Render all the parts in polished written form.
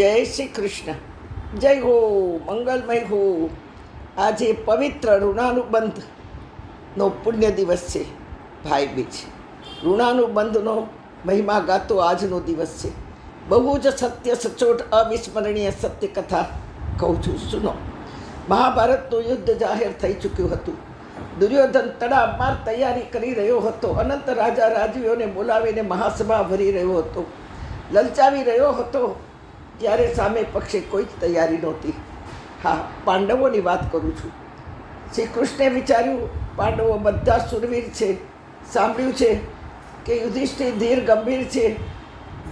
જય શ્રી કૃષ્ણ. જય હો, મંગલમય હો. આજે પવિત્ર ઋણાનુબંધનો પુણ્ય દિવસ છે, ભાઈ બીજ. ઋણાનુબંધનો મહિમા ગાતો આજનો દિવસ છે. બહુ જ સત્ય સચોટ અવિસ્મરણીય સત્ય કથા કહું છું, સુનો. મહાભારતનું યુદ્ધ જાહેર થઈ ચૂક્યું હતું. દુર્યોધન તડામાર તૈયારી કરી રહ્યો હતો. અનંત રાજા રાજવીઓને બોલાવીને મહાસભા ભરી રહ્યો હતો, લલચાવી રહ્યો હતો. ત્યારે સામે પક્ષે કોઈ જ તૈયારી નહોતી. હા, પાંડવોની વાત કરું છું. શ્રી કૃષ્ણે વિચાર્યું, પાંડવો બધા સુરવીર છે, સાંભળ્યું છે કે યુધિષ્ઠિર ધીર ગંભીર છે,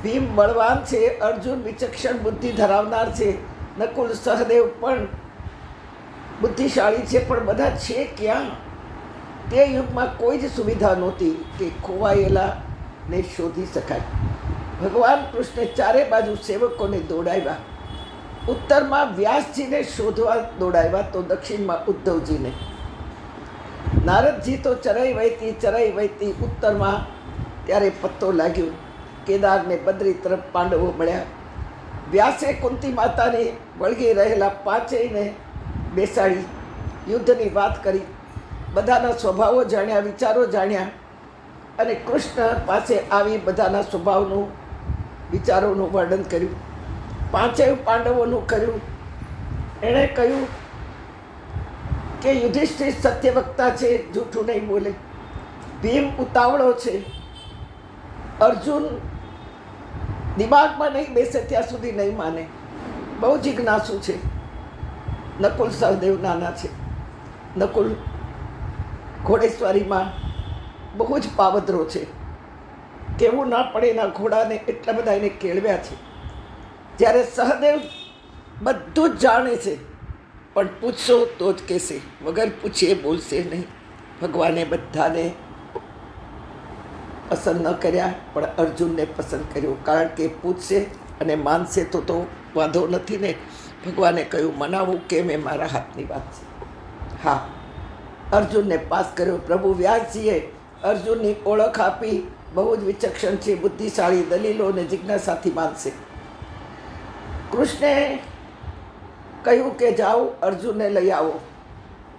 ભીમ બળવાન છે, અર્જુન વિચક્ષણ બુદ્ધિ ધરાવનાર છે, નકુલ સહદેવ પણ બુદ્ધિશાળી છે, પણ બધા છે ક્યાં? તે યુગમાં કોઈ જ સુવિધા નહોતી કે ખોવાયેલાને શોધી શકાય. ભગવાન કૃષ્ણે ચારે બાજુ સેવકોને દોડાવ્યા. ઉત્તરમાં વ્યાસજીને શોધવા દોડાવ્યા, તો દક્ષિણમાં ઉદ્ધવજીને. નારદજી તો ચરાઈ વહેતી ઉત્તરમાં. ત્યારે પત્તો લાગ્યો, કેદાર ને બદ્રી તરફ પાંડવો મળ્યા. વ્યાસે કુંતી માતાને વળગી રહેલા પાંચેયને બેસાડી યુદ્ધની વાત કરી, બધાના સ્વભાવો જાણ્યા, વિચારો જાણ્યા, અને કૃષ્ણ પાસે આવી બધાના સ્વભાવનું, વિચારોનું વર્ણન કર્યું. પાંચેય પાંડવોનું કર્યું. એણે કહ્યું કે યુધિષ્ઠિર સત્યવક્તા છે, જૂઠું નહીં બોલે. ભીમ ઉતાવળો છે. અર્જુન દિમાગમાં નહીં બેસે ત્યાં સુધી નહીં માને, બહુ જિજ્ઞાસુ છે. નકુલ સહદેવ નાના છે. નકુલ ઘોડેસવારીમાં બહુ જ પાવદરો છે. કેવું ના પડે એના ઘોડાને, એટલા બધા એને કેળવ્યા છે. જ્યારે સહદેવ બધું જ જાણે છે, પણ પૂછશો તો જ કહેશે, વગર પૂછીએ બોલશે નહીં. ભગવાને બધાને પસંદ ન કર્યા, પણ અર્જુનને પસંદ કર્યો, કારણ કે પૂછશે અને માનશે તો વાંધો નથી ને. ભગવાને કહ્યું, મનાવવું કેમ, એ મારા હાથની વાત છે. હા, અર્જુનને પાસ કર્યો. પ્રભુ વ્યાસજીએ અર્જુનની ઓળખ આપી, બહુ જ વિચક્ષણ છે, બુદ્ધિશાળી, દલીલો અને જિજ્ઞાસાથી માનશે. કૃષ્ણે કહ્યું કે જાઓ, અર્જુનને લઈ આવો.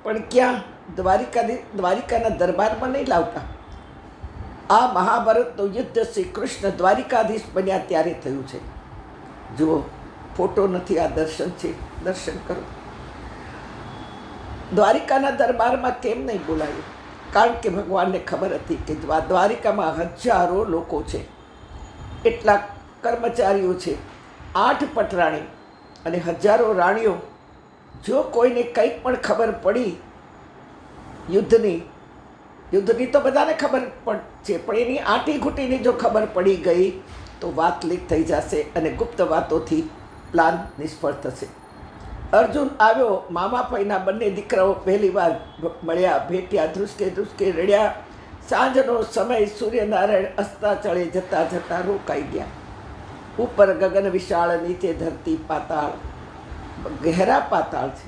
પણ ક્યાં? દ્વારિકાના દરબારમાં નહીં લાવતા. આ મહાભારતનું યુદ્ધ શ્રી કૃષ્ણ દ્વારિકાધીશ બન્યા ત્યારે થયું છે. જુઓ, ફોટો નથી, આ દર્શન છે, દર્શન કરો. દ્વારિકાના દરબારમાં કેમ નહીં બોલાયું? કારણ કે ભગવાનને ખબર હતી કે દ્વારિકામાં હજારો લોકો છે, એટલા કર્મચારીઓ છે, 8 પટરાણી અને હજારો રાણીઓ. જો કોઈને કંઈક પણ ખબર પડી યુદ્ધની તો બધાને ખબર છે, પણ એની આંટી ઘૂંટીની જો ખબર પડી ગઈ તો વાત લીક થઈ જશે અને ગુપ્ત વાતોથી પ્લાન નિષ્ફળ થશે. અર્જુન આવ્યો. મામા ફઈના બંને દીકરાઓ પહેલી વાર મળ્યા, ભેટ્યા, ધ્રુસકે રડ્યા. સાંજનો સમય, સૂર્યનારાયણ અસ્તાચળે જતાં રોકાઈ ગયા. ઉપર ગગન વિશાળ, નીચે ધરતી પાતાળ, ગહેરા પાતાળ છે.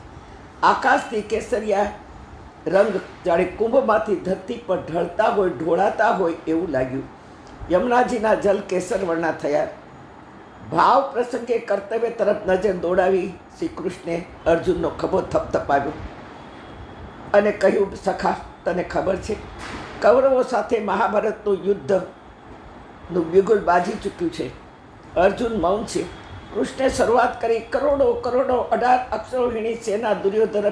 આકાશથી કેસરિયા રંગ જાણે કુંભમાંથી ધરતી પર ઢળતા હોય, ઢોળાતા હોય એવું લાગ્યું. યમુનાજીના જલ કેસર વર્ણા થયા. ભાવ પ્રસંગે કર્તવ્ય તરફ નજર દોડાવી શ્રી કૃષ્ણે અર્જુનનો ખભો થપથપાવ્યો અને કહ્યું, સખા, તને ખબર છે કૌરવો સાથે મહાભારતનું યુદ્ધનું બિગુલ બાજી ચૂક્યું છે. અર્જુન મૌન છે. કૃષ્ણે શરૂઆત કરી. કરોડો 18 અક્ષરોહિણી સેના દુર્યોધન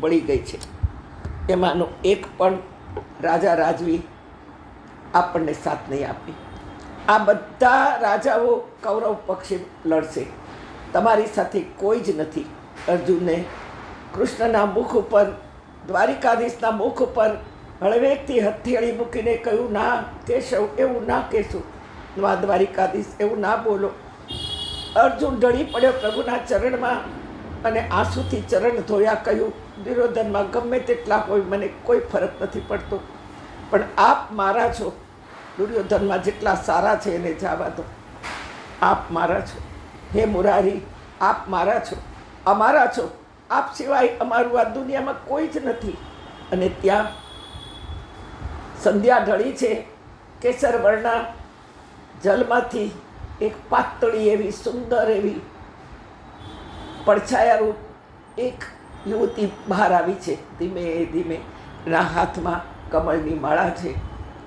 બળી ગઈ છે. એમાંનો એક પણ રાજા રાજવી આપણને સાથ નહીં આપી. આ બધા રાજાઓ કૌરવ પક્ષે લડશે, તમારી સાથે કોઈ જ નથી. અર્જુનને કૃષ્ણના મુખ ઉપર, દ્વારિકાધીશના મુખ ઉપર હળવેકથી હથેળી મૂકીને કહ્યું, ના કેશવ, એવું ના કહેશો. દ્વારિકાધીશ, એવું ના બોલો. અર્જુન ઢળી પડ્યો પ્રભુના ચરણમાં અને આંસુથી ચરણ ધોયા. કહ્યું, દુર્યોધનમાં ગમે તેટલા હોય, મને કોઈ ફરક નથી પડતો, પણ આપ મારા છો. દુર્યોધનમાં જેટલા સારા છે એને જવા દો. આપ મારા છો. હે મુરારી, આપ મારા છો, અમારા છો. આપ સિવાય અમારું આ દુનિયામાં કોઈ જ નથી. અને ત્યાં સંધ્યા ઢળી છે. કેસર વર્ણા જલમાંથી એક પાતળી એવી સુંદર એવી પડછાયારૂપ એક યુવતી બહાર આવી છે. ધીમે ધીમે એના હાથમાં કમળની માળા છે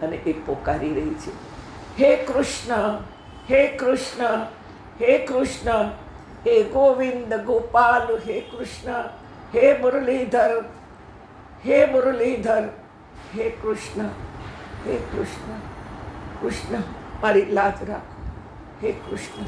અને એ પોકારી રહી છે, હે કૃષ્ણ, હે કૃષ્ણ, હે કૃષ્ણ, હે ગોવિંદ ગોપાલ, હે કૃષ્ણ, હે મુરલીધર, હે મુરલીધર, હે કૃષ્ણ, હે કૃષ્ણ, કૃષ્ણ મારી લાજ રાખો, હે કૃષ્ણ.